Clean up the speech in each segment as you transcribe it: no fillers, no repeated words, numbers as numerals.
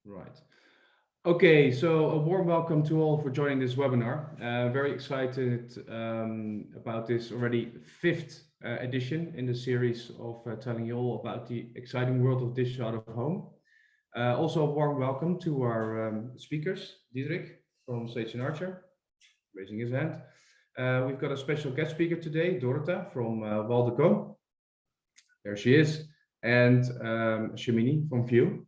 Right. Okay, so a warm welcome to all for joining this webinar. Very excited about this already fifth edition in the series of telling you all about the exciting world of dish out of home. Also a warm welcome to our speakers, Diederick from Sage & Archer, raising his hand. We've got a special guest speaker today, Dorota from Walldecaux. There she is. And Shamini from VIOOH.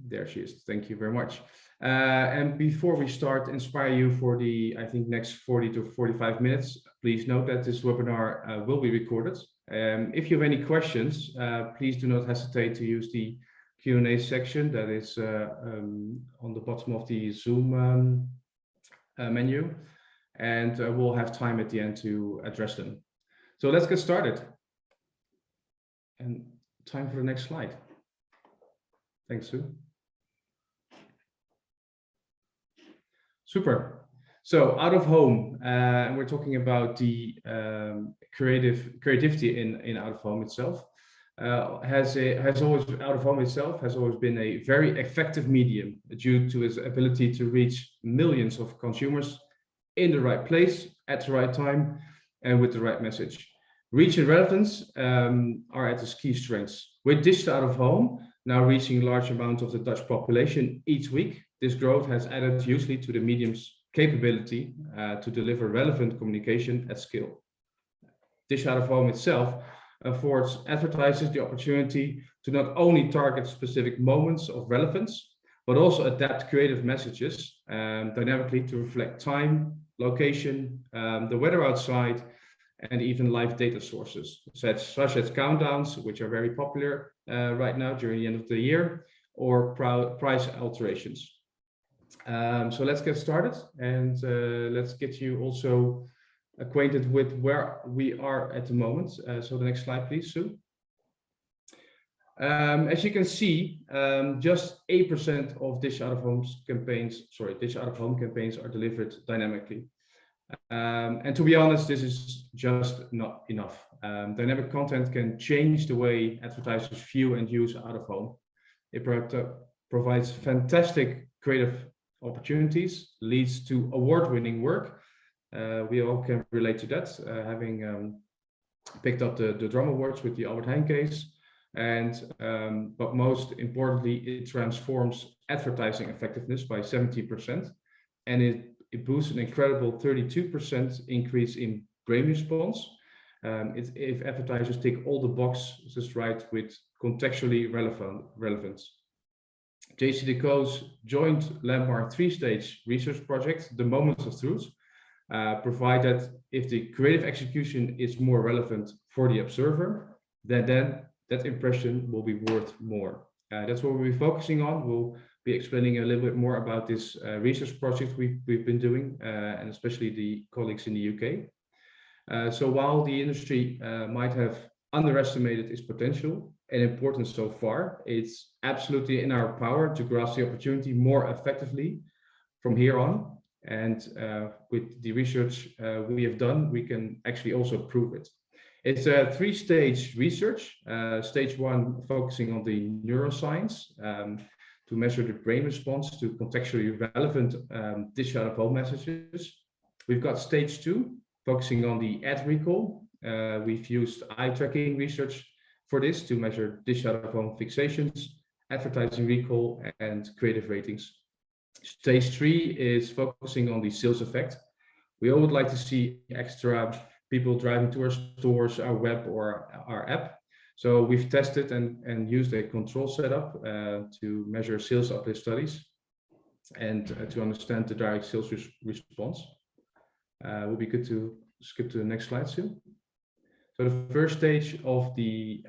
There she is. Thank you very much. And before we start, inspire you for the, I think, next 40 to 45 minutes, please note that this webinar will be recorded. If you have any questions, please do not hesitate to use the Q&A section that is on the bottom of the Zoom menu, and we'll have time at the end to address them. So let's get started. And time for the next slide. Thanks, Sue. Super. So out of home, and we're talking about the creativity in out of home itself. Out of home itself has always been a very effective medium due to its ability to reach millions of consumers in the right place at the right time and with the right message. Reach and relevance are at its key strengths. With digital out of home now reaching large amounts of the Dutch population each week, this growth has added hugely to the medium's capability to deliver relevant communication at scale. Digital out of home itself affords advertisers the opportunity to not only target specific moments of relevance, but also adapt creative messages dynamically to reflect time, location, the weather outside, and even live data sources, such as countdowns, which are very popular right now during the end of the year, or price alterations. So let's get started, and let's get you also acquainted with where we are at the moment. So the next slide, please, Sue. As you can see, just 8% of dish out of home campaigns are delivered dynamically. And to be honest, this is just not enough. Dynamic content can change the way advertisers view and use out of home. It provides fantastic creative opportunities, leads to award-winning work. We all can relate to that, having picked up the Drum Awards with the Albert Heijn case. And but most importantly, it transforms advertising effectiveness by 70%, and it boosts an incredible 32% increase in brain response if advertisers tick all the boxes right with contextually relevance. JCDecaux's joint landmark three-stage research project, The Moments of Truth, provide that if the creative execution is more relevant for the observer, then that impression will be worth more. That's what we'll be focusing on. We'll be explaining a little bit more about this research project we've been doing, and especially the colleagues in the UK. So while the industry might have underestimated its potential and importance so far, it's absolutely in our power to grasp the opportunity more effectively from here on. And with the research we have done, we can actually also prove it. It's a three-stage research. Stage one focusing on the neuroscience to measure the brain response to contextually relevant dish out of home messages. We've got stage two focusing on the ad recall. We've used eye tracking research for this to measure dish out of home fixations, advertising recall, and creative ratings. Stage three is focusing on the sales effect. We all would like to see extra people driving to our stores, our web, or our app. So we've tested and used a control setup to measure sales uplift studies and to understand the direct sales response. It would be good to skip to the next slide soon. So the first stage of the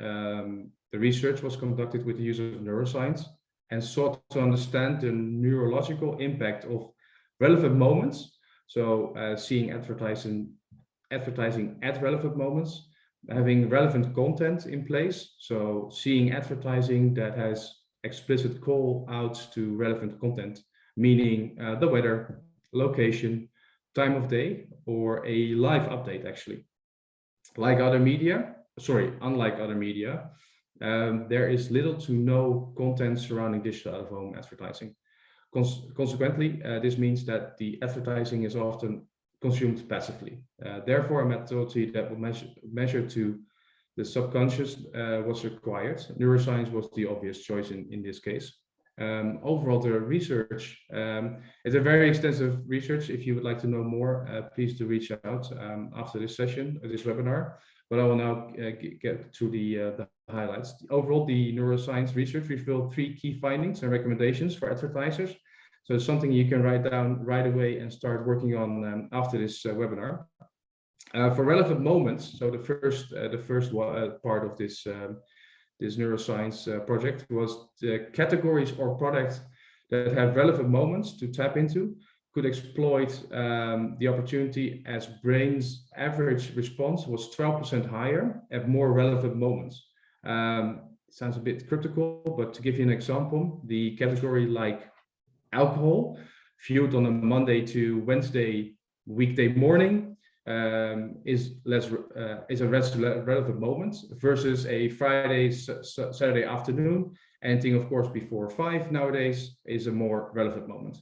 research was conducted with the use of neuroscience and sought to understand the neurological impact of relevant moments. So seeing advertising at relevant moments, having relevant content in place. So seeing advertising that has explicit call outs to relevant content, meaning the weather, location, time of day, or a live update actually. Unlike other media, there is little to no content surrounding digital out-of-home advertising. Consequently, this means that the advertising is often consumed passively. Therefore, a methodology that will measure to the subconscious was required. Neuroscience was the obvious choice in this case. Overall, the research is a very extensive research. If you would like to know more, please do reach out after this session, this webinar. But I will now get to the highlights. Overall, the neuroscience research revealed 3 key findings and recommendations for advertisers. So it's something you can write down right away and start working on after this webinar. For relevant moments, so the first part of this this neuroscience project was the categories or products that have relevant moments to tap into could exploit the opportunity, as brain's average response was 12% higher at more relevant moments. It sounds a bit cryptical, but to give you an example, the category like alcohol, viewed on a Monday to Wednesday weekday morning, is a less relevant moment versus a Friday, Saturday afternoon. Anything, of course, before 5 nowadays is a more relevant moment.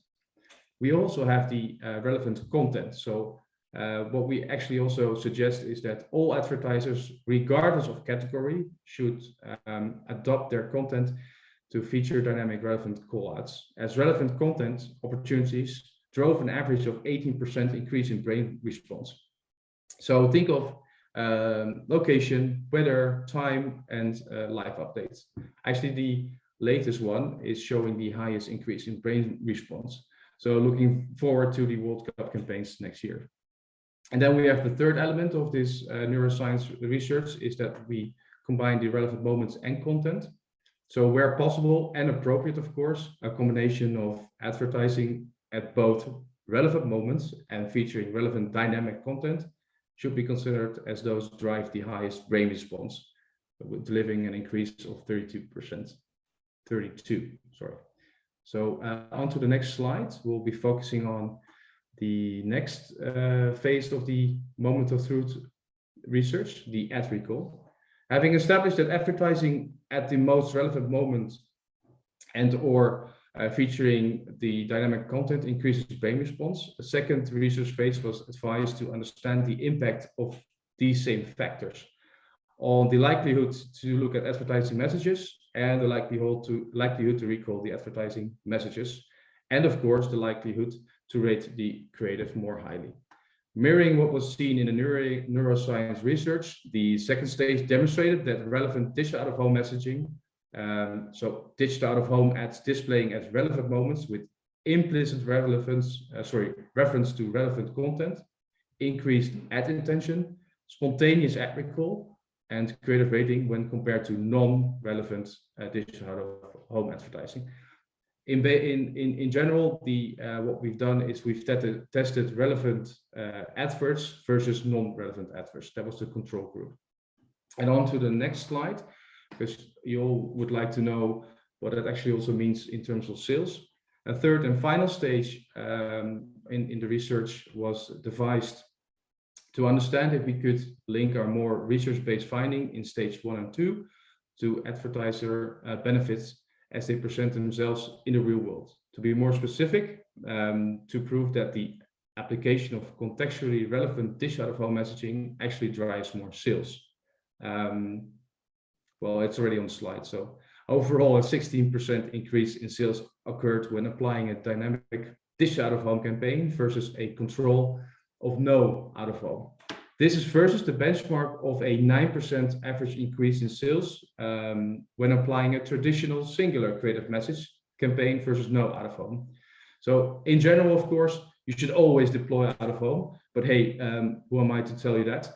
We also have the relevant content. So what we actually also suggest is that all advertisers, regardless of category, should adopt their content to feature dynamic relevant callouts, as relevant content opportunities drove an average of 18% increase in brain response. So think of location, weather, time, and live updates. Actually, the latest one is showing the highest increase in brain response. So looking forward to the World Cup campaigns next year. And then we have the third element of this neuroscience research is that we combine the relevant moments and content. So where possible and appropriate, of course, a combination of advertising at both relevant moments and featuring relevant dynamic content should be considered as those drive the highest brain response, with delivering an increase of 32%. So on to the next slide, we'll be focusing on the next phase of the moment of truth research, the ad recall. Having established that advertising at the most relevant moment and or featuring the dynamic content increases brain response, a second research phase was advised to understand the impact of these same factors on the likelihood to look at advertising messages and the likelihood to recall the advertising messages, and of course the likelihood to rate the creative more highly. Mirroring what was seen in the neuroscience research, the second stage demonstrated that relevant digital out-of-home messaging, so digital out-of-home ads displaying as relevant moments with implicit reference to relevant content, increased ad intention, spontaneous ad recall, and creative rating when compared to non-relevant digital out-of-home advertising. In general, what we've done is we've tested relevant adverts versus non-relevant adverts. That was the control group. And on to the next slide, because you all would like to know what that actually also means in terms of sales. A third and final stage in the research was devised to understand if we could link our more research-based finding in stage 1 and 2 to advertiser benefits as they present themselves in the real world. To be more specific, to prove that the application of contextually relevant digital out-of-home messaging actually drives more sales. Well, it's already on the slide. So overall, a 16% increase in sales occurred when applying a dynamic digital out-of-home campaign versus a control of no out-of-home. This is versus the benchmark of a 9% average increase in sales when applying a traditional singular creative message campaign versus no out-of-home. So in general, of course, you should always deploy out-of-home, but hey, who am I to tell you that?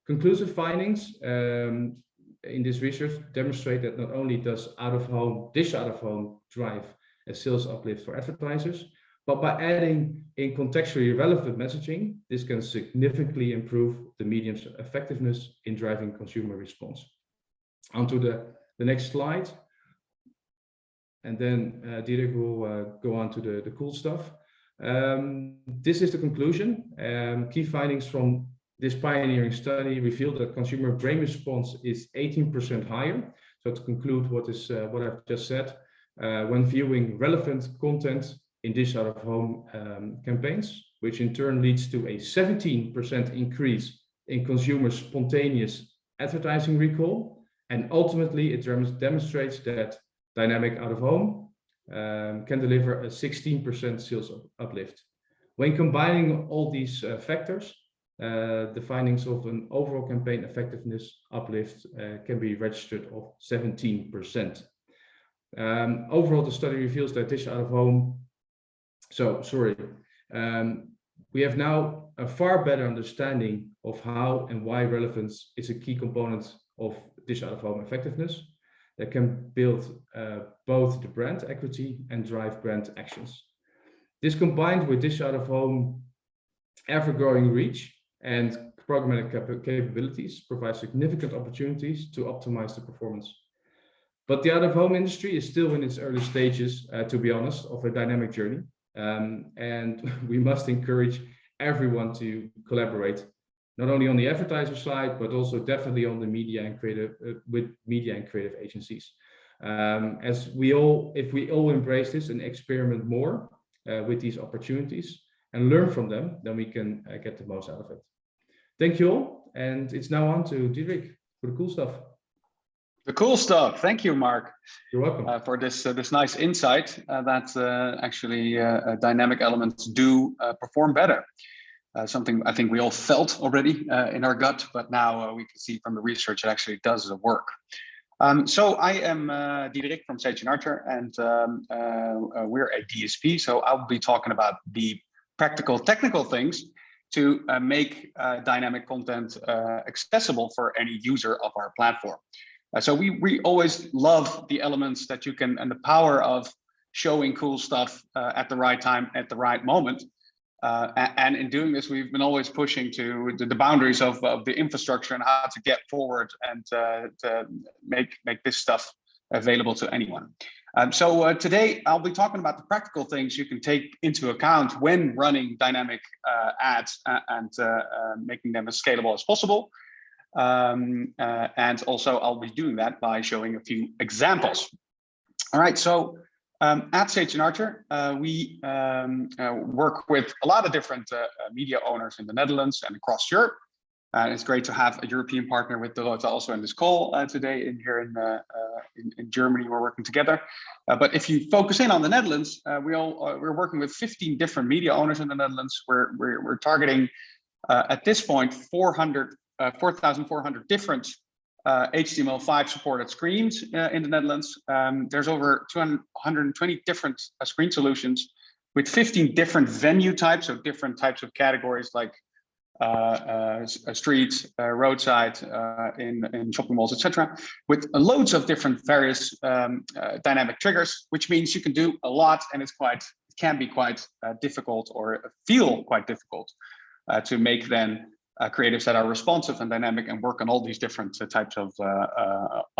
Conclusive findings in this research demonstrate that not only does out-of-home, digital out-of-home drive a sales uplift for advertisers, but by adding in contextually relevant messaging, this can significantly improve the medium's effectiveness in driving consumer response. Onto the next slide. And then Diederick will go on to the cool stuff. This is the conclusion. Key findings from this pioneering study revealed that consumer brain response is 18% higher So to conclude what I've just said, when viewing relevant content in dish out of home campaigns, which in turn leads to a 17% increase in consumer spontaneous advertising recall, and ultimately it demonstrates that dynamic out of home can deliver a 16% sales uplift. When combining all these factors, the findings of an overall campaign effectiveness uplift can be registered of 17%. Overall, the study reveals that dish out of home. We have now a far better understanding of how and why relevance is a key component of dish out of home effectiveness that can build both the brand equity and drive brand actions. This combined with dish out of home ever-growing reach and programmatic capabilities provides significant opportunities to optimize the performance. But the out of home industry is still in its early stages, to be honest, of a dynamic journey. And we must encourage everyone to collaborate, not only on the advertiser side, but also definitely on the media and creative with media and creative agencies. If we all embrace this and experiment more with these opportunities and learn from them, then we can get the most out of it. Thank you all, and it's now on to Diederick for the cool stuff. The cool stuff. Thank you, Marc. You're welcome. For this nice insight that actually dynamic elements do perform better. Something I think we all felt already in our gut, but now we can see from the research it actually does work. So I am Diederick from Sage & Archer, and we're a DSP. So I'll be talking about the practical, technical things to make dynamic content accessible for any user of our platform. So we always love the elements that you can, and the power of showing cool stuff at the right time, at the right moment. And in doing this, we've been always pushing to the boundaries of the infrastructure and how to get forward and to make this stuff available to anyone. So today I'll be talking about the practical things you can take into account when running dynamic ads and making them as scalable as possible. And also I'll be doing that by showing a few examples. All right, so at Sage & Archer, we work with a lot of different media owners in the Netherlands and across Europe. It's great to have a European partner with Dorota also in this call today here in Germany. We're working together. But if you focus in on the Netherlands, we're working with 15 different media owners in the Netherlands. We're targeting at this point 4,400 different HTML5 supported screens in the Netherlands. There's over 220 different screen solutions with 15 different venue types, so different types of categories like streets, roadside, in shopping malls, etc., with loads of different various dynamic triggers, which means you can do a lot, and it can be quite difficult or feel quite difficult to make then creatives that are responsive and dynamic and work on all these different types of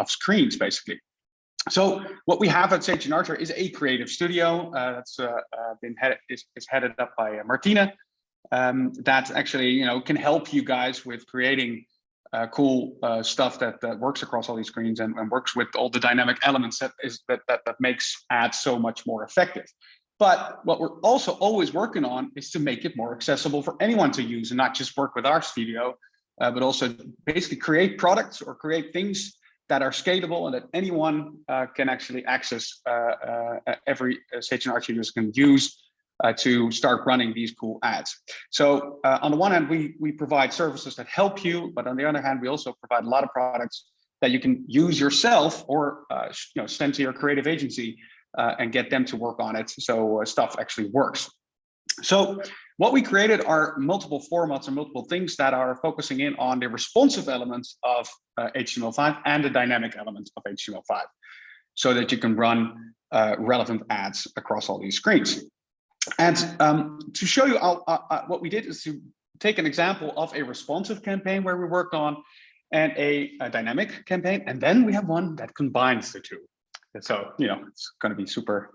screens, basically. So what we have at Sage & Archer is a creative studio that's is headed up by Martina. That actually can help you guys with creating cool stuff that works across all these screens and works with all the dynamic elements that makes ads so much more effective. But what we're also always working on is to make it more accessible for anyone to use and not just work with our studio, but also basically create products or create things that are scalable and that anyone can actually access. Every Sage & Archer user can use to start running these cool ads. So on the one hand, we provide services that help you, but on the other hand, we also provide a lot of products that you can use yourself or send to your creative agency and get them to work on it, so stuff actually works. So what we created are multiple formats and multiple things that are focusing in on the responsive elements of HTML5 and the dynamic elements of HTML5, so that you can run relevant ads across all these screens. And to show you what we did is to take an example of a responsive campaign where we worked on and a dynamic campaign, and then we have one that combines the two. So, it's going to be super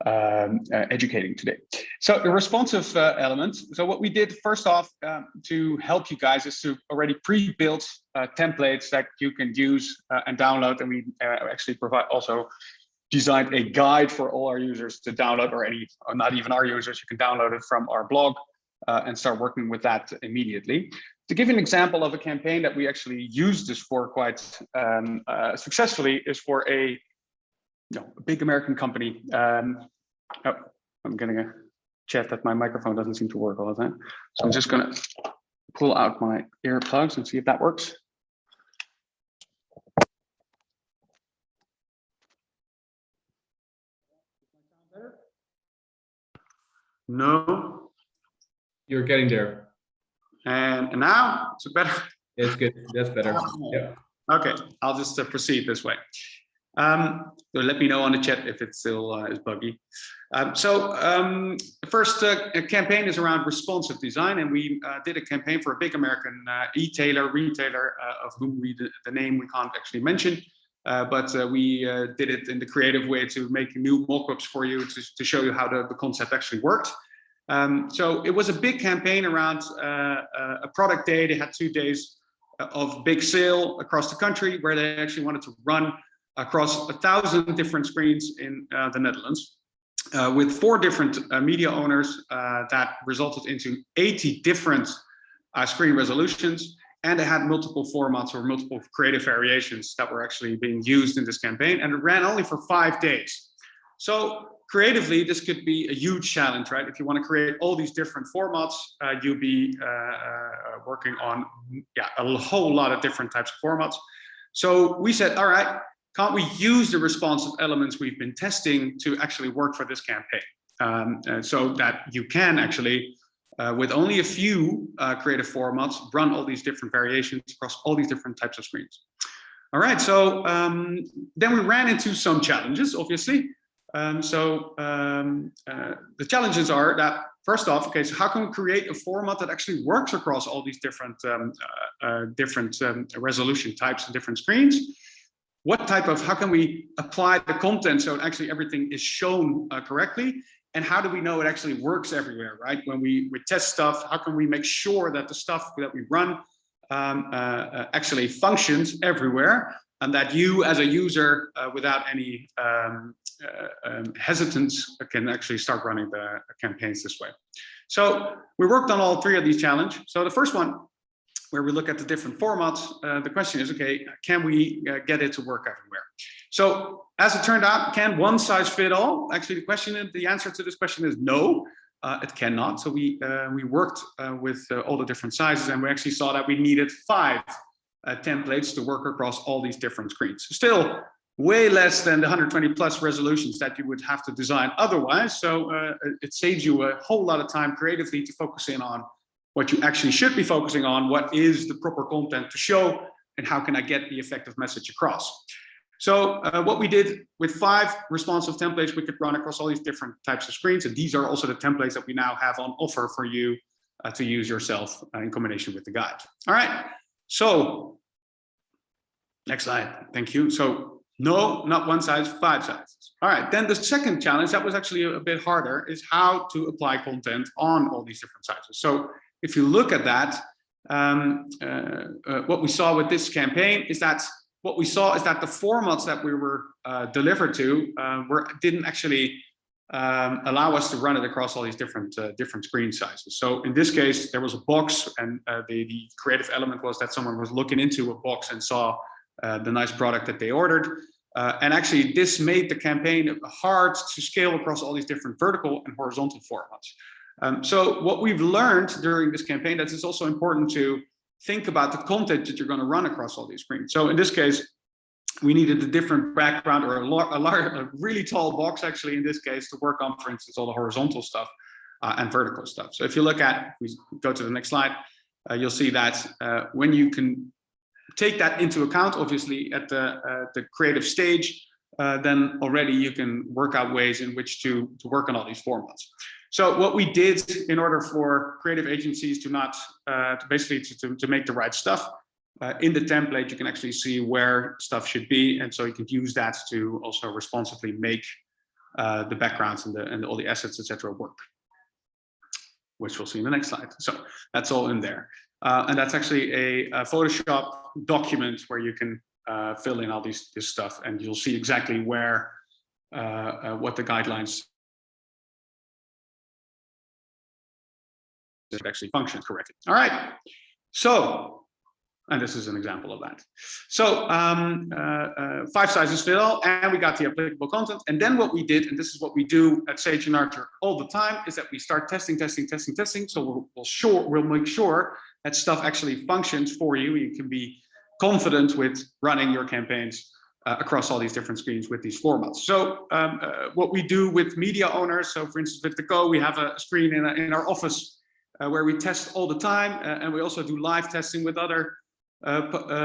educating today. So the responsive element. So what we did first off to help you guys is to already pre-built templates that you can use and download. And we actually provide also designed a guide for all our users to download, or not even our users. You can download it from our blog and start working with that immediately. To give you an example of a campaign that we actually used this for quite successfully is for a big American company. Oh, I'm getting a chat that my microphone doesn't seem to work all the time. So I'm just gonna pull out my earplugs and see if that works. No. You're getting there. And now, is it better? It's good. That's better. Yeah. Okay, I'll just proceed this way. So let me know on the chat if it still is buggy. The first campaign is around responsive design, and we did a campaign for a big American retailer of whom the name we can't actually mention, but we did it in the creative way to make new mock-ups for you to show you how the concept actually worked. So it was a big campaign around a product day. They had 2 days of big sale across the country where they actually wanted to run across 1,000 different screens in the Netherlands with 4 different media owners that resulted into 80 different screen resolutions. And they had multiple formats or multiple creative variations that were actually being used in this campaign, and it ran only for 5 days. So creatively, this could be a huge challenge, right? If you want to create all these different formats, you'll be working on a whole lot of different types of formats. So we said, all right, can't we use the responsive elements we've been testing to actually work for this campaign? So that you can actually, with only a few creative formats, run all these different variations across all these different types of screens. All right, so then we ran into some challenges, obviously. The challenges are that, first off, okay, so how can we create a format that actually works across all these different resolution types and different screens? How can we apply the content so actually everything is shown correctly? And how do we know it actually works everywhere, right? When we test stuff, how can we make sure that the stuff that we run actually functions everywhere, and that you as a user, without any hesitance, can actually start running the campaigns this way. So we worked on all 3 of these challenges. So the first one, where we look at the different formats, the question is, okay, can we get it to work everywhere? So as it turned out, can one size fit all? Actually, the answer to this question is no, it cannot. So we worked with all the different sizes, and we actually saw that we needed 5 templates to work across all these different screens. Still way less than the 120+ resolutions that you would have to design otherwise. So it saves you a whole lot of time creatively to focus in on what you actually should be focusing on, what is the proper content to show, and how can I get the effective message across. So what we did with 5 responsive templates, we could run across all these different types of screens. And these are also the templates that we now have on offer for you to use yourself in combination with the guide. All right, so next slide, thank you. So no, not one size, 5 sizes. All right, then the second challenge that was actually a bit harder is how to apply content on all these different sizes. So if you look at that, what we saw with this campaign is that the formats that we were delivered to didn't actually allow us to run it across all these different screen sizes. So in this case, there was a box, and the creative element was that someone was looking into a box and saw the nice product that they ordered. And actually, this made the campaign hard to scale across all these different vertical and horizontal formats. So what we've learned during this campaign, that it's also important to think about the content that you're going to run across all these screens. So in this case, we needed a different background, or a really tall box, actually, in this case, to work on, for instance, all the horizontal stuff and vertical stuff. So if you look at, we go to the next slide, you'll see that when you can take that into account, obviously, at the creative stage, then already you can work out ways in which to work on all these formats. So what we did in order for creative agencies to not, to make the right stuff, in the template, you can actually see where stuff should be. And so you can use that to also responsively make the backgrounds and all the assets, etc. work, which we'll see in the next slide. So that's all in there. And that's actually a Photoshop document where you can fill in all this stuff, and you'll see exactly where what the guidelines actually function correctly. All right. So, and this is an example of that. So 5 sizes fit all, and we got the applicable content. And then what we did, and this is what we do at Sage and Archer all the time, is that we start testing. So we'll make sure that stuff actually functions for you. You can be confident with running your campaigns across all these different screens with these formats. So what we do with media owners, so for instance with DOOH, we have a screen in our office where we test all the time, and we also do live testing with other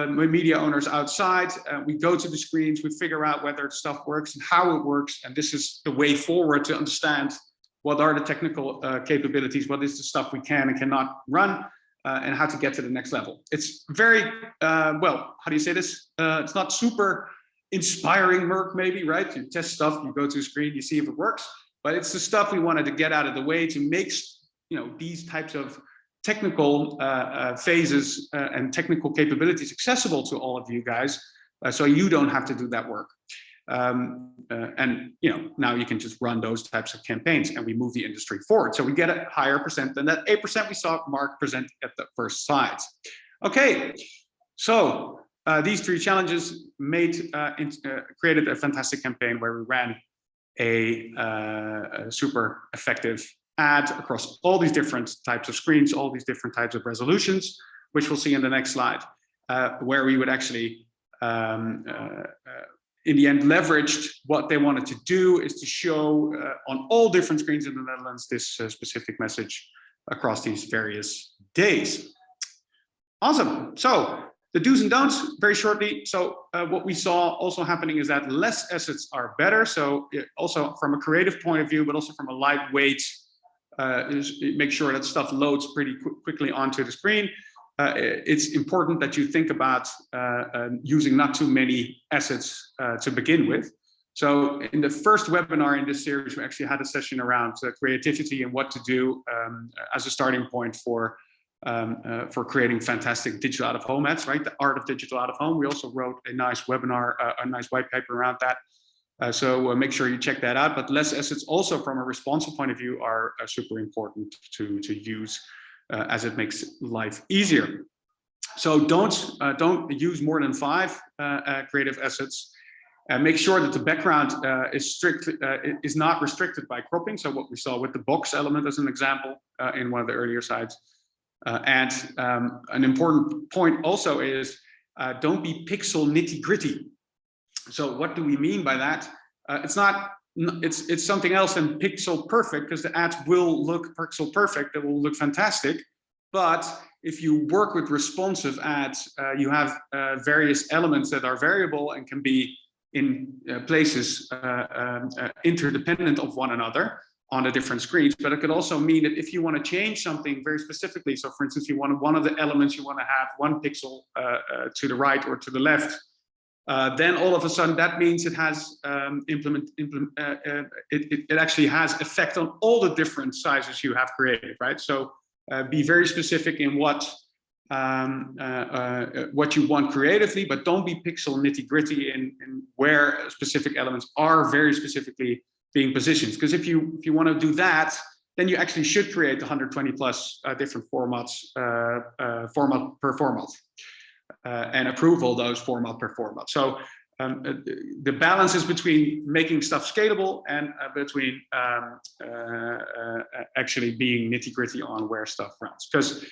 media owners outside. We go to the screens, we figure out whether stuff works and how it works, and this is the way forward to understand what are the technical capabilities, what is the stuff we can and cannot run, and how to get to the next level. It's very, well, how do you say this? It's not super inspiring, Merc, maybe, right? You test stuff, you go to a screen, you see if it works, but it's the stuff we wanted to get out of the way to make, you know, these types of technical phases and technical capabilities accessible to all of you guys, so you don't have to do that work. And you know, now you can just run those types of campaigns, and we move the industry forward. So we get a higher percent than that 8% we saw Marc present at the first slide. Okay, so these 3 challenges created a fantastic campaign where we ran a super effective ad across all these different types of screens, all these different types of resolutions, which we'll see in the next slide, where we would actually, in the end, leveraged what they wanted to do is to show on all different screens in the Netherlands this specific message across these various days. Awesome. So the do's and don'ts, very shortly. So what we saw also happening is that less assets are better. So also from a creative point of view, but also from a lightweight, make sure that stuff loads pretty quickly onto the screen. It's important that you think about using not too many assets to begin with. So in the first webinar in this series, we actually had a session around creativity and what to do as a starting point for creating fantastic digital out-of-home ads, right? The art of digital out-of-home. We also wrote a nice webinar, a nice white paper around that. So make sure you check that out. But less assets also from a responsive point of view are super important to use as it makes life easier. So don't use more than 5 creative assets. Make sure that the background is not restricted by cropping. So what we saw with the box element as an example in one of the earlier slides. And an important point also is don't be pixel nitty-gritty. So what do we mean by that? It's something else than pixel perfect, because the ads will look pixel perfect, they will look fantastic. But if you work with responsive ads, you have various elements that are variable and can be in places interdependent of one another on the different screens. But it could also mean that if you want to change something very specifically, so for instance, you want one of the elements, you want to have 1 pixel to the right or to the left, then all of a sudden that means it has it actually has effect on all the different sizes you have created, right? So be very specific in what you want creatively, but don't be pixel nitty-gritty in where specific elements are very specifically being positioned. Because if you want to do that, then you actually should create 120 plus different formats, format per format. And approve all those format per format. So the balance is between making stuff scalable and between actually being nitty-gritty on where stuff runs. Because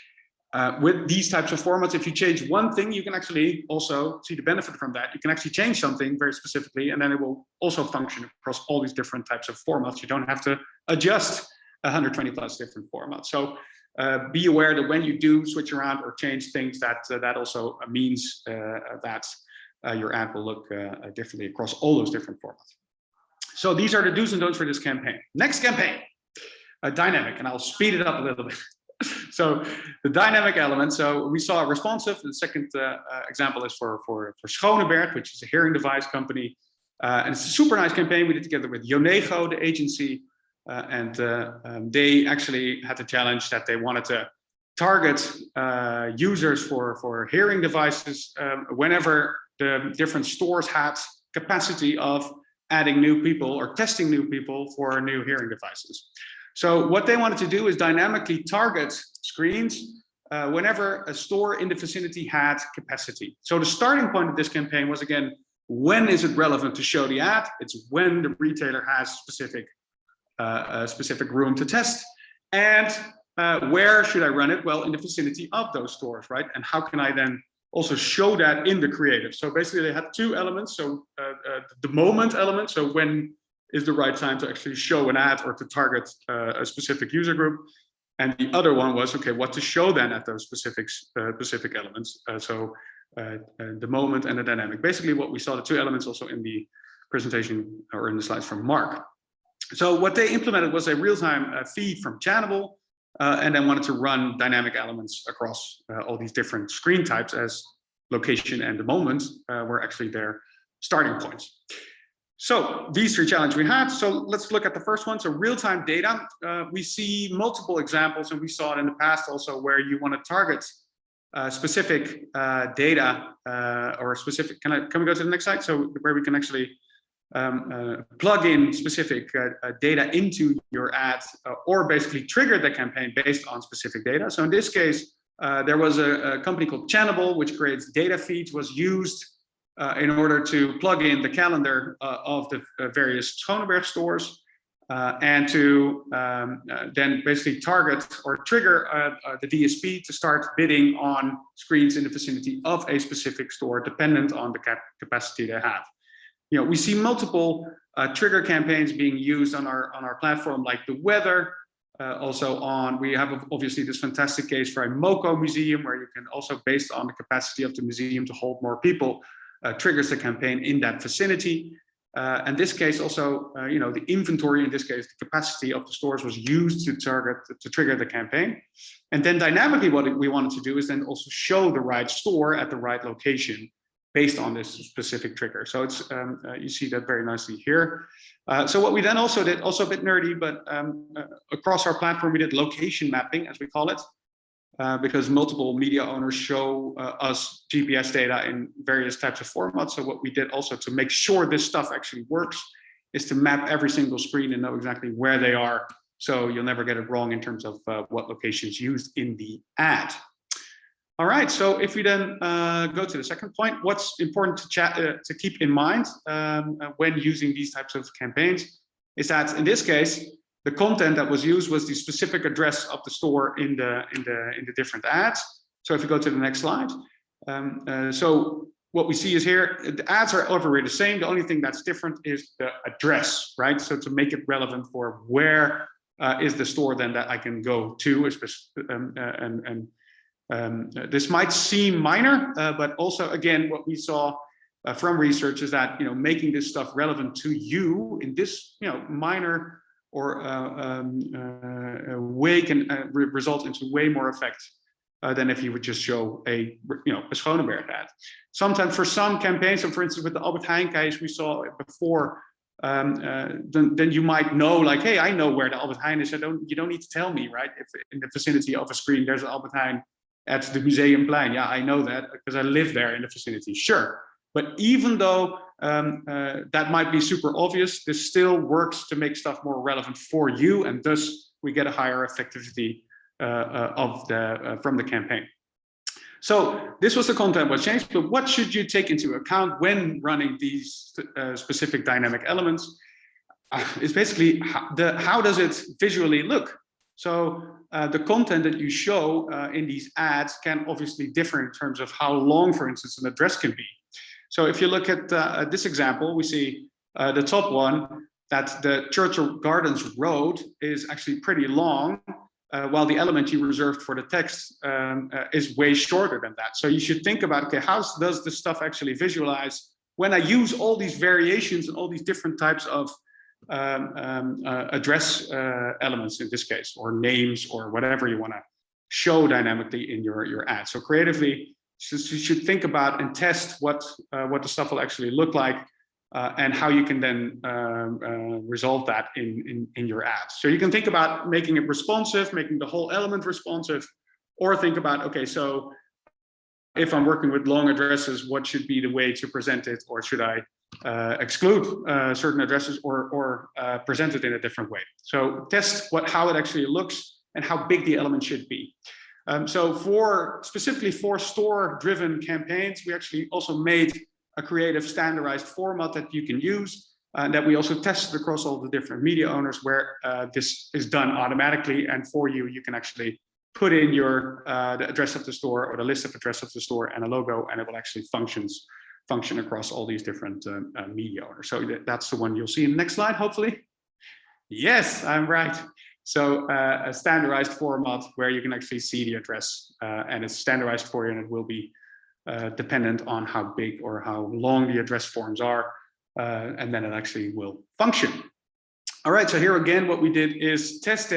with these types of formats, if you change one thing, you can actually also see the benefit from that. You can actually change something very specifically, and then it will also function across all these different types of formats. You don't have to adjust 120 plus different formats. So be aware that when you do switch around or change things, that also means that your ad will look differently across all those different formats. So these are the do's and don'ts for this campaign. Next campaign, dynamic, and I'll speed it up a little bit. So the dynamic element. So we saw responsive. The second example is for Schoneberg, which is a hearing device company. And it's a super nice campaign we did together with JCDecaux, the agency, and they actually had the challenge that they wanted to target users for hearing devices whenever the different stores had capacity of adding new people or testing new people for new hearing devices. So what they wanted to do is dynamically target screens whenever a store in the vicinity had capacity. So the starting point of this campaign was, again, when is it relevant to show the ad? It's when the retailer has a specific room to test. And where should I run it? Well, in the vicinity of those stores, right? And how can I then also show that in the creative? So basically they had two elements. So the moment element, so when is the right time to actually show an ad or to target a specific user group? And the other one was, okay, what to show then at those specific elements. The moment and the dynamic. Basically what we saw, the two elements also in the presentation or in the slides from Marc. So what they implemented was a real-time feed from Channable, and then wanted to run dynamic elements across all these different screen types, as location and the moment were actually their starting points. So these three challenges we had. So let's look at the first one. So real-time data. We see multiple examples, and we saw it in the past also, where you want to target specific data or specific. Can we go to the next slide? So where we can actually plug in specific data into your ad, or basically trigger the campaign based on specific data. So in this case, there was a company called Channable, which creates data feeds, was used in order to plug in the calendar of the various Schoneberg stores and to then basically target or trigger the DSP to start bidding on screens in the vicinity of a specific store, dependent on the capacity they have. You know, we see multiple trigger campaigns being used on our platform, like the weather. We have obviously this fantastic case for a MoCo museum, where you can also, based on the capacity of the museum to hold more people, triggers the campaign in that vicinity. And this case also, you know, the inventory, in this case, the capacity of the stores was used to trigger the campaign. And then dynamically, what we wanted to do is then also show the right store at the right location based on this specific trigger. So it's you see that very nicely here. So what we then also did, also a bit nerdy, but across our platform, we did location mapping, as we call it, because multiple media owners show us GPS data in various types of formats. So what we did also to make sure this stuff actually works is to map every single screen and know exactly where they are. So you'll never get it wrong in terms of what location is used in the ad. All right, so if we then go to the second point, what's important to keep in mind when using these types of campaigns is that in this case, the content that was used was the specific address of the store in the different ads. So if you go to the next slide, so what we see is here, the ads are overall the same. The only thing that's different is the address, right? So to make it relevant for where is the store then that I can go to, this might seem minor, but also, again, what we saw from research is that, you know, making this stuff relevant to you in this, you know, minor or way can result into way more effect than if you would just show a Schoneberg ad. Sometimes for some campaigns, so for instance with the Albert Heijn case we saw before, then you might know, like, hey, I know where the Albert Heijn is. You don't need to tell me, right? If in the vicinity of a screen there's an Albert Heijn at the Museumplein, yeah, I know that because I live there in the vicinity. Sure, but even though that might be super obvious, this still works to make stuff more relevant for you, and thus we get a higher effectivity from the campaign. So this was the content was changed, but what should you take into account when running these specific dynamic elements? Is basically how does it visually look? So the content that you show in these ads can obviously differ in terms of how long, for instance, an address can be. So if you look at this example, we see the top one, that the Churchill Gardens Road is actually pretty long, while the element you reserved for the text is way shorter than that. So you should think about, okay, how does this stuff actually visualize when I use all these variations and all these different types of address elements in this case, or names, or whatever you want to show dynamically in your ad. So creatively, you should think about and test what the stuff will actually look like and how you can then resolve that in your ads. So you can think about making it responsive, making the whole element responsive, or think about, okay, so if I'm working with long addresses, what should be the way to present it, or should I exclude certain addresses or present it in a different way? So test how it actually looks and how big the element should be. So specifically for store-driven campaigns, we actually also made a creative standardized format that you can use, and that we also tested across all the different media owners, where this is done automatically, and for you, you can actually put in your the address of the store or the list of address of the store and a logo, and it will actually function across all these different media owners. So that's the one you'll see in the next slide, hopefully. Yes, I'm right. So a standardized format where you can actually see the address, and it's standardized for you, and it will be dependent on how big or how long the address forms are, and then it actually will function. All right, so here again, what we did is test,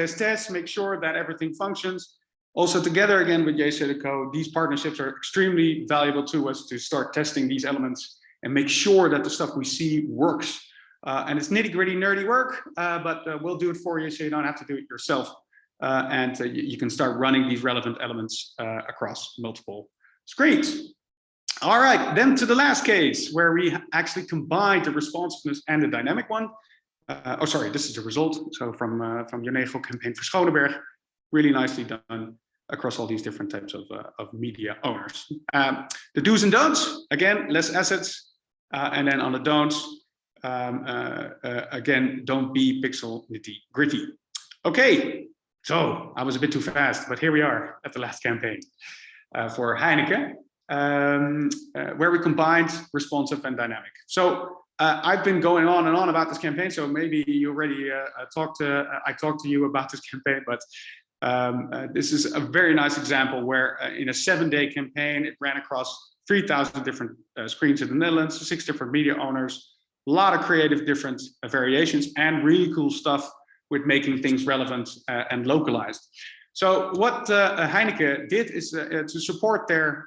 make sure that everything functions. Also together again with JCDecaux, these partnerships are extremely valuable to us to start testing these elements and make sure that the stuff we see works. And it's nitty-gritty, nerdy work, but we'll do it for you so you don't have to do it yourself. And you can start running these relevant elements across multiple screens. All right, then to the last case where we actually combined the responsiveness and the dynamic one. Oh, sorry, this is the result. So from JCDecaux campaign for Schoneberg, really nicely done across all these different types of media owners. The do's and don'ts, again, less assets. And then on the don'ts, again, don't be pixel nitty-gritty. Okay, so I was a bit too fast, but here we are at the last campaign for Heineken, where we combined responsive and dynamic. So I've been going on and on about this campaign, so maybe you already I talked to you about this campaign, but this is a very nice example where in a 7-day campaign, it ran across 3,000 different screens in the Netherlands, 6 different media owners, a lot of creative different variations, and really cool stuff with making things relevant and localized. So what Heineken did is to support the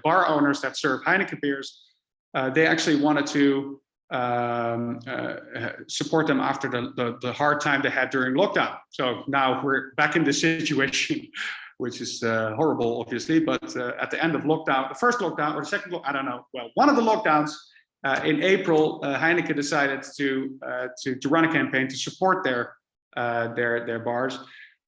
bar owners that serve Heineken beers. They actually wanted to support them after the hard time they had during lockdown. So now we're back in the situation, which is horrible, obviously. But at the end of lockdown, the first lockdown or the second lockdown, I don't know. Well, one of the lockdowns in April, Heineken decided to run a campaign to support their bars.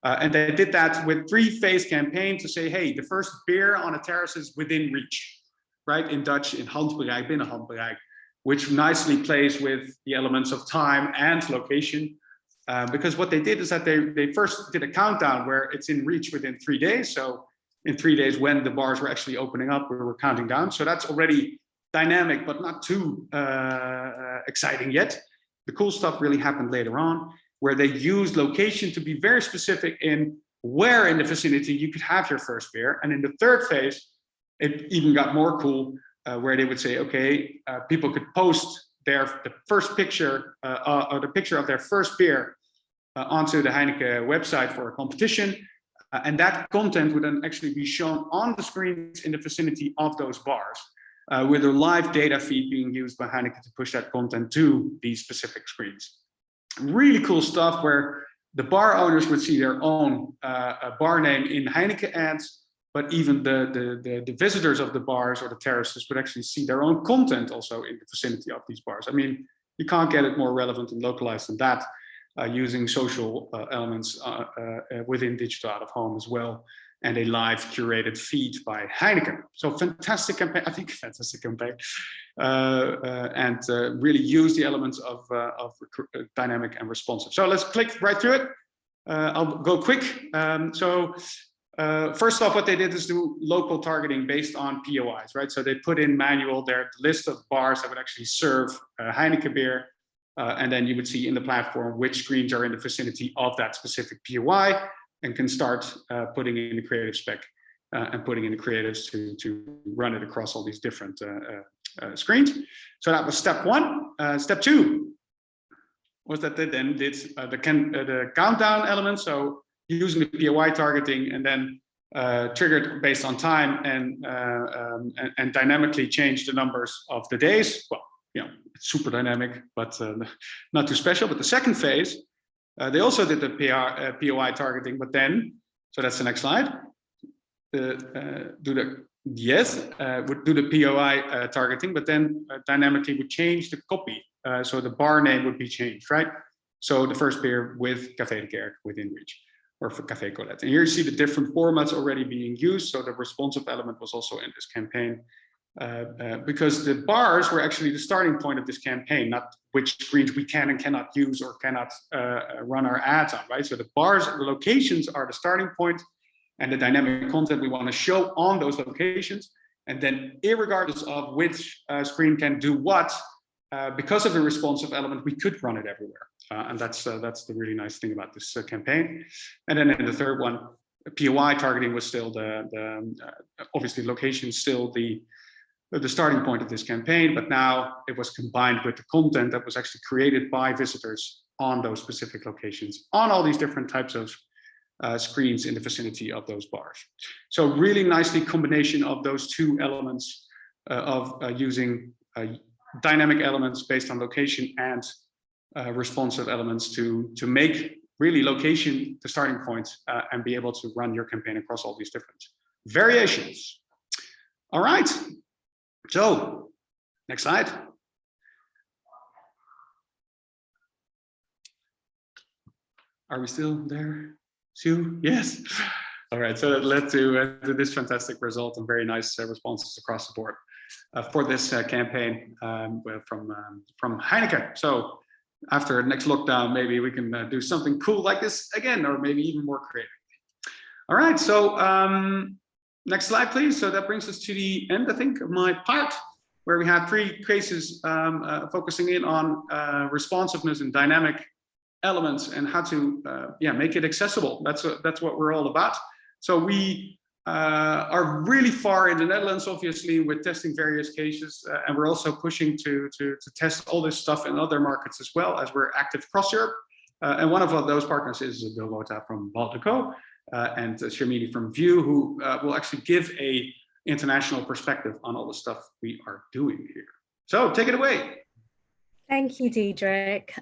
And they did that with 3-phase campaign to say, hey, the first beer on a terrace is within reach, right? In Dutch, in handbereik, binnen handbereik, which nicely plays with the elements of time and location. Because what they did is that they first did a countdown where it's in reach within 3 days. So in 3 days, when the bars were actually opening up, we were counting down. So that's already dynamic, but not too exciting yet. The cool stuff really happened later on, where they used location to be very specific in where in the vicinity you could have your first beer. And in the third phase, it even got more cool, where they would say, okay, people could post the first picture or the picture of their first beer onto the Heineken website for a competition. And that content would then actually be shown on the screens in the vicinity of those bars, with a live data feed being used by Heineken to push that content to these specific screens. Really cool stuff where the bar owners would see their own bar name in Heineken ads, but even the visitors of the bars or the terraces would actually see their own content also in the vicinity of these bars. I mean, you can't get it more relevant and localized than that, using social elements within digital out of home as well, and a live curated feed by Heineken. So fantastic campaign, I think fantastic campaign, and really use the elements of dynamic and responsive. So let's click right through it. I'll go quick. First off, what they did is do local targeting based on POIs, right? So they put in manual their list of bars that would actually serve Heineken beer, and then you would see in the platform which screens are in the vicinity of that specific POI, and can start putting in the creative spec and putting in the creatives to run it across all these different screens. So that was step one. Step two was that they then did the countdown element. So using the POI targeting and then triggered based on time and dynamically changed the numbers of the days. Well, super dynamic, but not too special. But the second phase, they also did the POI targeting, but then, so that's the next slide. Would do the POI targeting, but then dynamically would change the copy. So the bar name would be changed, right? So the first beer with Café de Karc within reach, or for Café Colette. And here you see the different formats already being used. So the responsive element was also in this campaign, because the bars were actually the starting point of this campaign, not which screens we can and cannot use or cannot run our ads on, right? So the bars, the locations are the starting point, and the dynamic content we want to show on those locations. And then irregardless of which screen can do what, because of the responsive element, we could run it everywhere. And that's the really nice thing about this campaign. And then in the third one, POI targeting was still obviously location still the starting point of this campaign, but now it was combined with the content that was actually created by visitors on those specific locations, on all these different types of screens in the vicinity of those bars. So really nicely combination of those two elements of using dynamic elements based on location and responsive elements to make really location the starting point and be able to run your campaign across all these different variations. All right, so next slide. Are we still there? Sue? Yes. All right, so that led to this fantastic result and very nice responses across the board for this campaign from Heineken. So after next lockdown, maybe we can do something cool like this again, or maybe even more creative. All right, so next slide, please. So that brings us to the end, I think, of my part, where we had 3 cases focusing in on responsiveness and dynamic elements and how to make it accessible. That's what we're all about. So we are really far in the Netherlands, obviously, with testing various cases, and we're also pushing to test all this stuff in other markets as well, as we're active across Europe. And one of those partners is Dorota from Walldecaux and Shamini from VIOOH, who will actually give a international perspective on all the stuff we are doing here. So take it away. Thank you, Diederick.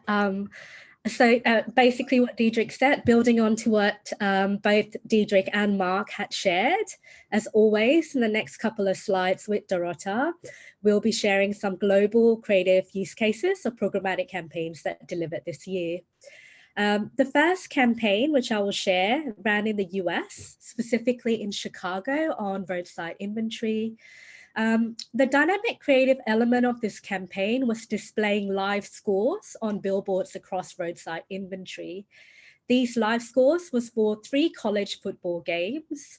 So basically what Diederick said, building on to what both Diederick and Marc had shared, as always, in the next couple of slides with Dorota, we'll be sharing some global creative use cases of programmatic campaigns that delivered this year. The first campaign, which I will share, ran in the US, specifically in Chicago on roadside inventory. The dynamic creative element of this campaign was displaying live scores on billboards across roadside inventory. These live scores was for 3 college football games,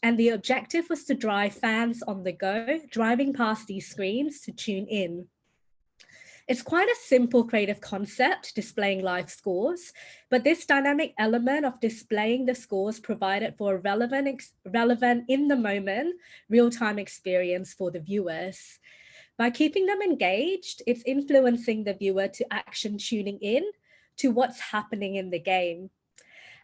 and the objective was to drive fans on the go, driving past these screens to tune in. It's quite a simple creative concept, displaying live scores, but this dynamic element of displaying the scores provided for a relevant in the moment, real-time experience for the viewers. By keeping them engaged, it's influencing the viewer to action tuning in to what's happening in the game.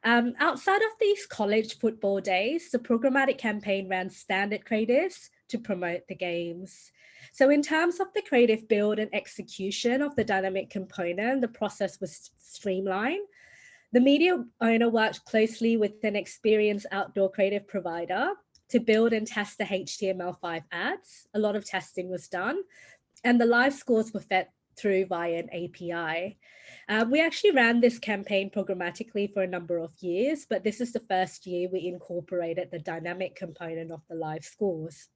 Outside of these college football days, the programmatic campaign ran standard creatives to promote the games. So in terms of the creative build and execution of the dynamic component, the process was streamlined. The media owner worked closely with an experienced outdoor creative provider to build and test the HTML5 ads. A lot of testing was done, and the live scores were fed through via an API. We actually ran this campaign programmatically for a number of years, but this is the first year we incorporated the dynamic component of the live scores,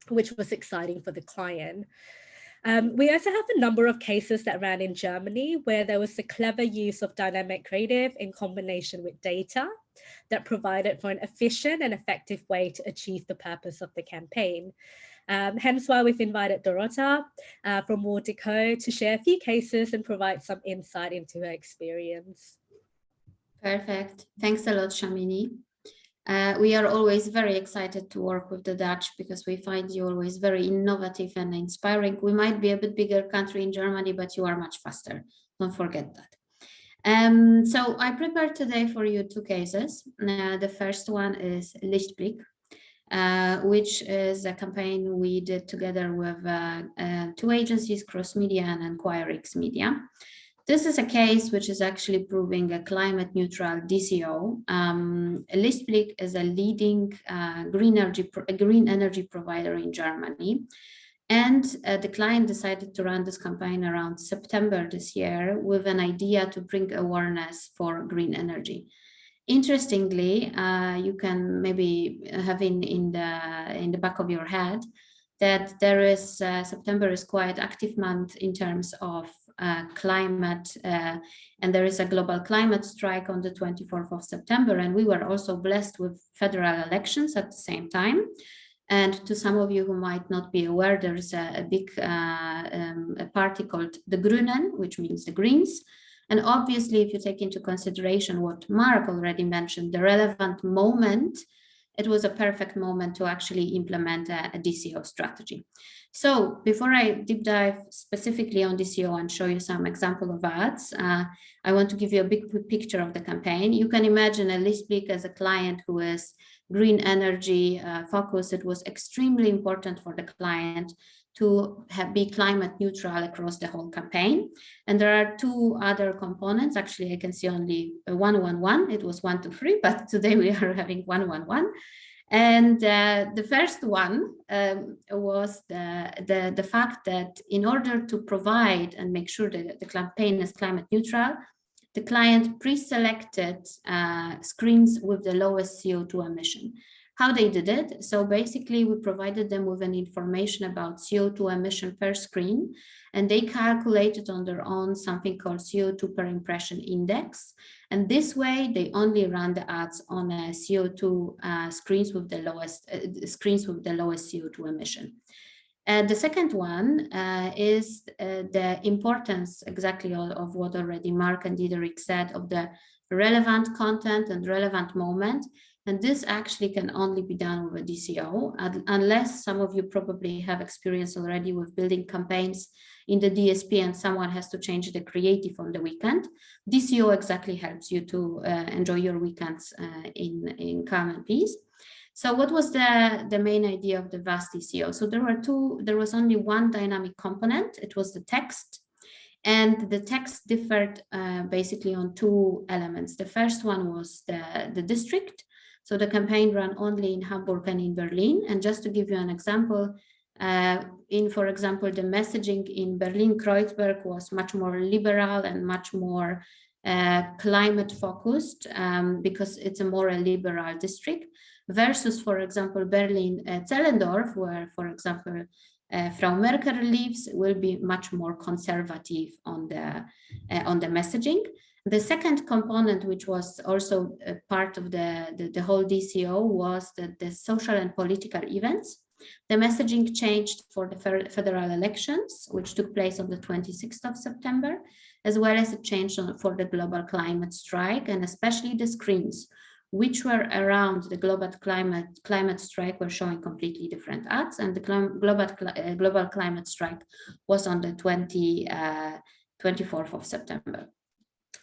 which was exciting for the client. We also have a number of cases that ran in Germany where there was a clever use of dynamic creative in combination with data that provided for an efficient and effective way to achieve the purpose of the campaign. Hence why we've invited Dorota from Walldecaux to share a few cases and provide some insight into her experience. Perfect. Thanks a lot, Shamini. We are always very excited to work with the Dutch because we find you always very innovative and inspiring. We might be a bit bigger country in Germany, but you are much faster. Don't forget that. So I prepared today for you 2 cases. The first one is Lichtblick. which is a campaign we did together with 2 agencies, Cross Media and Enquirix Media. This is a case which is actually proving a climate neutral DCO. Lichtblick is a leading green energy provider in Germany. And the client decided to run this campaign around September this year with an idea to bring awareness for green energy. Interestingly, you can maybe have in the back of your head that there is September is quite active month in terms of climate, and there is a global climate strike on the 24th of September, and we were also blessed with federal elections at the same time. And to some of you who might not be aware, there is a big a party called the Grünen, which means the Greens. And obviously, if you take into consideration what Marc already mentioned, the relevant moment, it was a perfect moment to actually implement a DCO strategy. So before I deep dive specifically on DCO and show you some example of ads, I want to give you a big picture of the campaign. You can imagine a Lichtblick as a client who is green energy focused. It was extremely important for the client to be climate neutral across the whole campaign. And there are 2 other components. Actually, I can see only 111. It was 1, 2, 3, but today we are having 111. And the first one was the fact that in order to provide and make sure that the campaign is climate neutral, the client pre-selected screens with the lowest CO2 emission. How they did it? So basically, we provided them with an information about CO2 emission per screen, and they calculated on their own something called CO2 per impression index. And this way, they only ran the ads on CO2 screens with the lowest CO2 emission. The second one is the importance exactly of what already Marc and Diederick said of the relevant content and relevant moment. And this actually can only be done with a DCO, unless some of you probably have experience already with building campaigns in the DSP and someone has to change the creative on the weekend. DCO exactly helps you to enjoy your weekends in calm and peace. So what was the main idea of the vast DCO? So there was only one dynamic component. It was the text. And the text differed basically on 2 elements. The first one was the district. So the campaign ran only in Hamburg and in Berlin. And just to give you an example, for example, the messaging in Berlin-Kreuzberg was much more liberal and much more climate focused because it's a more liberal district versus, for example, Berlin-Zehlendorf, where, for example, Frau Merkel lives, will be much more conservative on the messaging. The second component, which was also a part of the whole DCO, was the social and political events. The messaging changed for the federal elections, which took place on the 26th of September, as well as it changed for the global climate strike, and especially the screens, which were around the global climate strike, were showing completely different ads, and the global climate strike was on the 24th of September.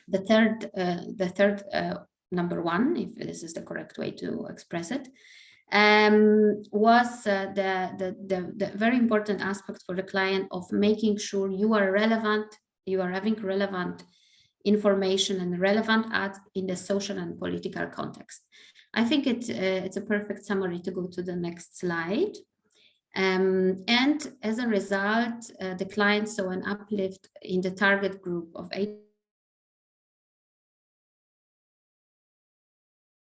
The third number 1, if this is the correct way to express it, was the very important aspect for the client of making sure you are relevant, you are having relevant information and relevant ads in the social and political context. I think it's a perfect summary to go to the next slide. And as a result, the client saw an uplift in the target group of 8.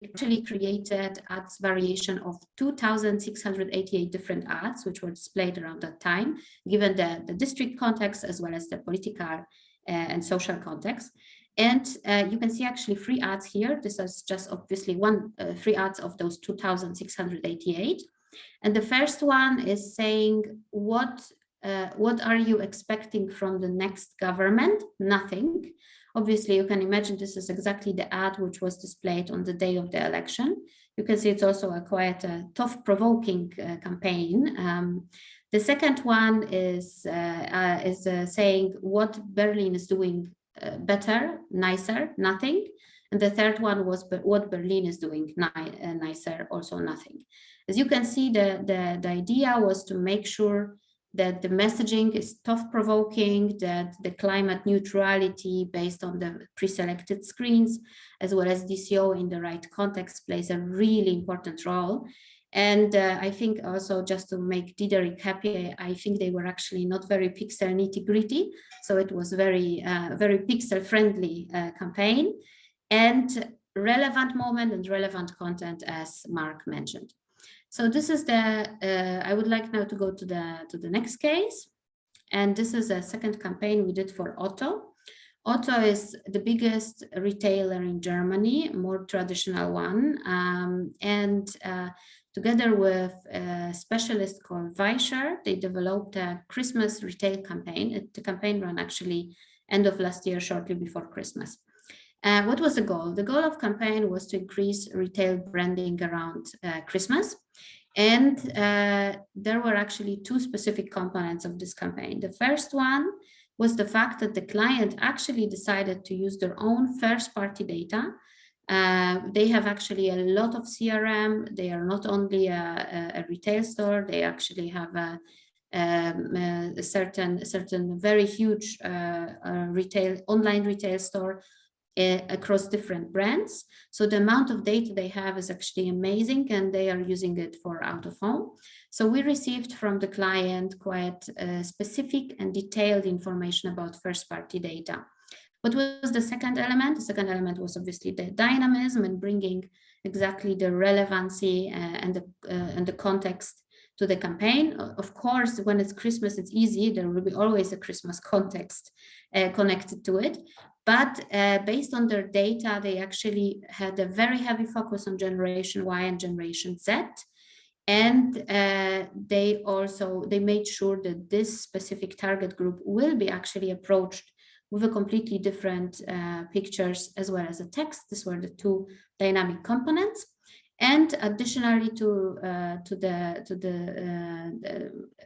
Actually created ads variation of 2,688 different ads, which were displayed around that time, given the district context as well as the political and social context. And you can see actually 3 ads here. This is just obviously 3 ads of those 2,688. And the first one is saying, what are you expecting from the next government? Nothing. Obviously, you can imagine this is exactly the ad which was displayed on the day of the election. You can see it's also a quite tough-provoking campaign. The second one is saying what Berlin is doing better, nicer, nothing. And the third one was what Berlin is doing, nicer, also nothing. As you can see, the idea was to make sure that the messaging is thought-provoking, that the climate neutrality based on the pre-selected screens, as well as DCO in the right context, plays a really important role. And I think also, just to make Diederick happy, I think they were actually not very pixel nitty-gritty. So it was very pixel-friendly campaign, and relevant moment and relevant content, as Marc mentioned. So this is I would like now to go to the next case. And this is a second campaign we did for Otto. Otto is the biggest retailer in Germany, more traditional one. Together with a specialist called VIOOH, they developed a Christmas retail campaign. The campaign ran actually end of last year, shortly before Christmas. What was the goal? The goal of campaign was to increase retail branding around Christmas. And there were actually two specific components of this campaign. The first one was the fact that the client actually decided to use their own first-party data. They have actually a lot of CRM. They are not only a retail store, they actually have a certain very huge online retail store across different brands. So the amount of data they have is actually amazing, and they are using it for out of home. So we received from the client quite specific and detailed information about first-party data. What was the second element? The second element was obviously the dynamism and bringing exactly the relevancy and the context to the campaign. Of course, when it's Christmas, it's easy. There will be always a Christmas context connected to it. But based on their data, they actually had a very heavy focus on Generation Y and Generation Z. And they made sure that this specific target group will be actually approached with a completely different pictures as well as a text. These were the two dynamic components. And additionally to the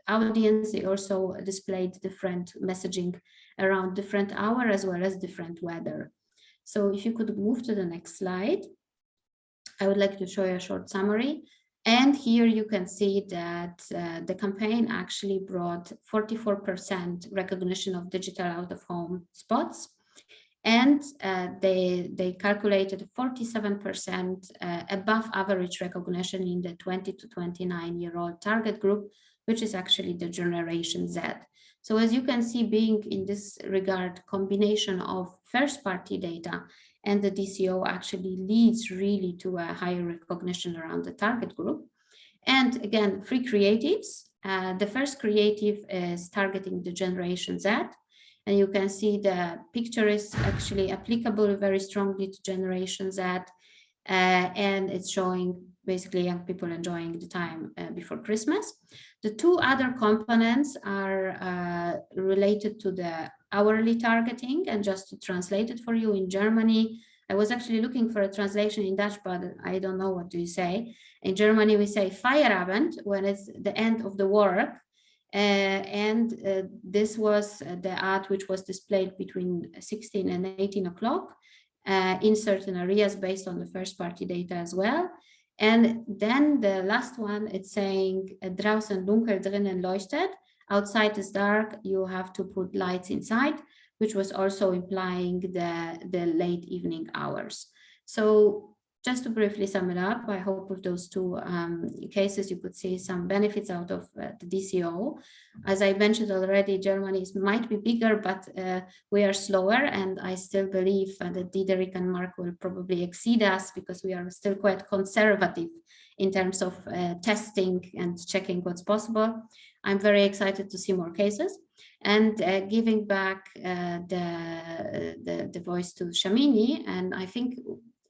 audience, they also displayed different messaging around different hour as well as different weather. So if you could move to the next slide, I would like to show you a short summary. And here you can see that the campaign actually brought 44% recognition of digital out-of-home spots. And they calculated 47% above average recognition in the 20 to 29-year-old target group, which is actually the Generation Z. So as you can see, being in this regard, combination of first-party data and the DCO actually leads really to a higher recognition around the target group. And again, free creatives. The first creative is targeting the Generation Z. And you can see the picture is actually applicable very strongly to Generation Z. And it's showing basically young people enjoying the time before Christmas. The two other components are related to the hourly targeting. And just to translate it for you, in Germany, I was actually looking for a translation in Dutch, but I don't know what do you say. In Germany, we say Feierabend when it's the end of the work. This was the ad which was displayed between 16 and 18 o'clock in certain areas based on the first party data as well. And then the last one, it's saying draußen dunkel, drinnen leuchtet. Outside is dark, you have to put lights inside, which was also implying the late evening hours. So just to briefly sum it up, I hope with those two cases, you could see some benefits out of the DCO. As I mentioned already, Germany might be bigger, but we are slower. And I still believe that Diederick and Marc will probably exceed us because we are still quite conservative in terms of testing and checking what's possible. I'm very excited to see more cases. And giving back the voice to Shamini, and I think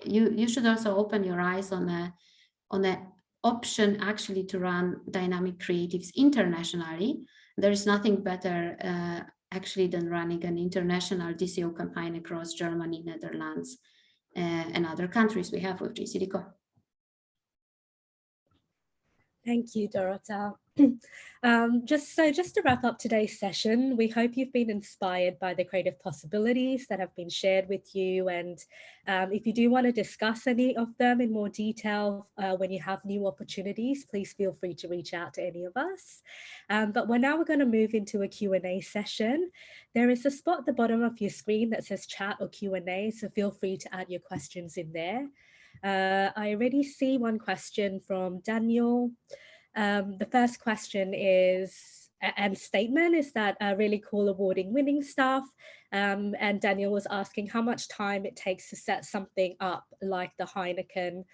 you should also open your eyes on an option actually to run dynamic creatives internationally. There is nothing better actually than running an international DCO campaign across Germany, Netherlands, and other countries we have with JCDecaux. Thank you, Dorota. Just to wrap up today's session, we hope you've been inspired by the creative possibilities that have been shared with you. And if you do want to discuss any of them in more detail when you have new opportunities, please feel free to reach out to any of us. But we're going to move into a Q&A session. There is a spot at the bottom of your screen that says chat or Q&A, so feel free to add your questions in there. I already see one question from Daniel. The first question is, and statement is that really cool awarding winning stuff. And Daniel was asking how much time it takes to set something up like the Heineken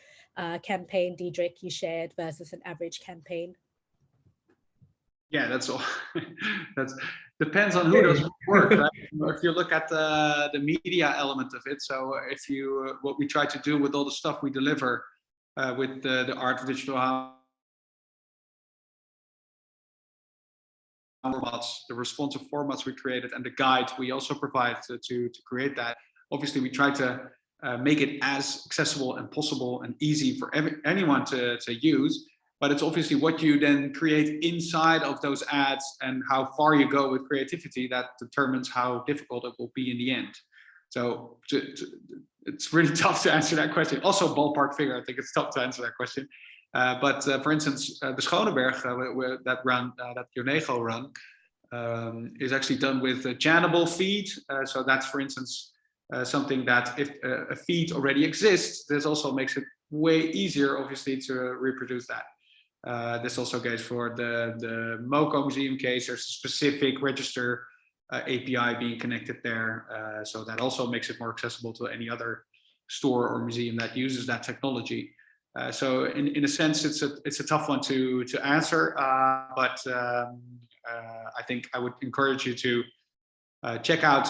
campaign, Diederick, you shared versus an average campaign. Yeah, that's all. That depends on who does work, right? If you look at the media element of it, so if you what we try to do with all the stuff we deliver with the art of digital formats, the responsive formats we created, and the guide we also provide to create that. Obviously, we try to make it as accessible and possible and easy for anyone to use. But it's obviously what you then create inside of those ads and how far you go with creativity that determines how difficult it will be in the end. So it's really tough to answer that question. Also, ballpark figure, I think it's tough to answer that question. But for instance, the Schoneberg that JCDecaux run is actually done with a Jannable feed. So that's, for instance, something that if a feed already exists, this also makes it way easier, obviously, to reproduce that. This also goes for the MoCo museum case. There's a specific register API being connected there. So that also makes it more accessible to any other store or museum that uses that technology. So in a sense, it's a tough one to answer, but I think I would encourage you to check out,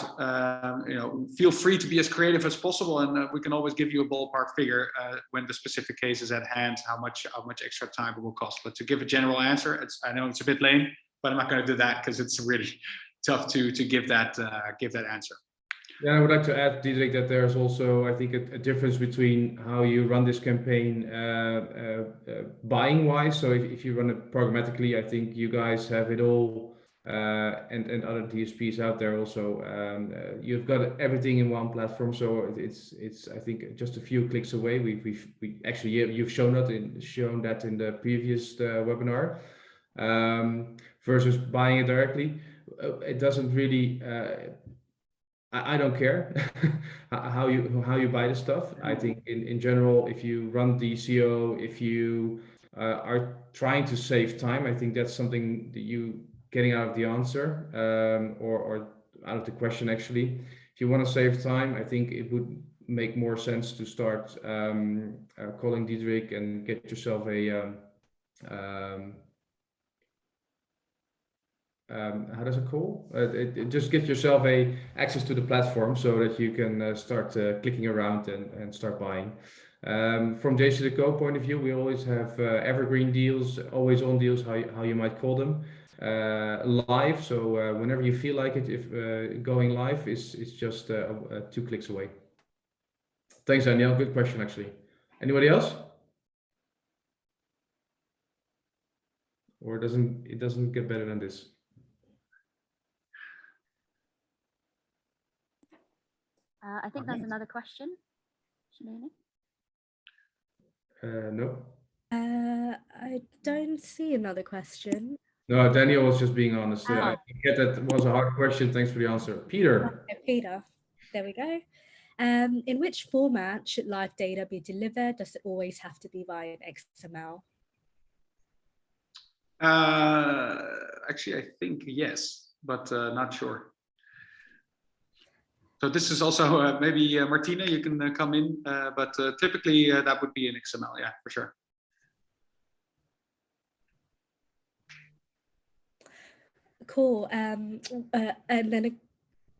feel free to be as creative as possible, and we can always give you a ballpark figure when the specific case is at hand, how much extra time it will cost. But to give a general answer, I know it's a bit lame, but I'm not going to do that because it's really tough to give that answer. Yeah, I would like to add, Diederick, that there's also, I think, a difference between how you run this campaign buying-wise. So if you run it programmatically, I think you guys have it all. And other DSPs out there also, you've got everything in one platform, so it's I think just a few clicks away. We actually you've shown that in the previous webinar, versus buying it directly. It doesn't really. I don't care how you buy the stuff. I think in general, if you run DCO, if you are trying to save time, I think that's something that you getting out of the answer or out of the question actually. If you want to save time, I think it would make more sense to start calling Diederick and get yourself a how does it call? Just get yourself access to the platform so that you can start clicking around and start buying. From JCDecaux point of view, we always have evergreen deals, always on deals, how you might call them, live. So whenever you feel like it, if going live is just 2 clicks away. Thanks, Danielle. Good question, actually. Anybody else? Or it doesn't get better than this? I think there's another question, Shamini. No. I don't see another question. No, Daniel was just being honest. I get that was a hard question. Thanks for the answer. Peter. Okay, Peter, there we go. In which format should live data be delivered? Does it always have to be via XML? Actually, I think yes, but not sure. So this is also maybe Martina, you can come in, but typically that would be an XML, yeah, for sure. Cool. And then,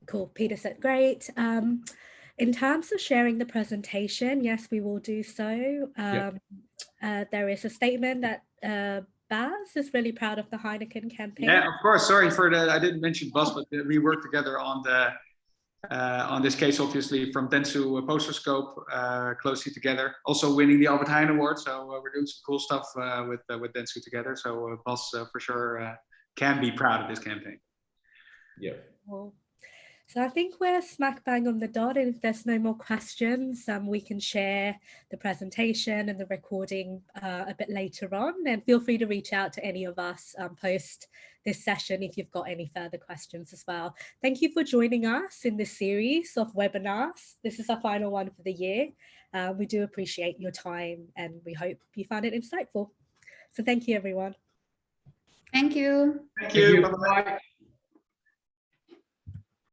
cool. Peter said, great. In terms of sharing the presentation, yes, we will do so. There is a statement that Baz is really proud of the Heineken campaign. Yeah, of course. Sorry for that. I didn't mention Bas, but we worked together on On this case, obviously, from Dentsu Posterscope, closely together. Also winning the Albert Heijn Award. So we're doing some cool stuff with Dentsu together. So Bas for sure can be proud of this campaign. Yeah. Cool. So I think we're smack bang on the dot, and if there's no more questions, we can share the presentation and the recording a bit later on, and feel free to reach out to any of us post this session if you've got any further questions as well. Thank you for joining us in this series of webinars. This is our final one for the year. We do appreciate your time, and we hope you found it insightful. So thank you, everyone. Thank you. Thank you. Bye-bye.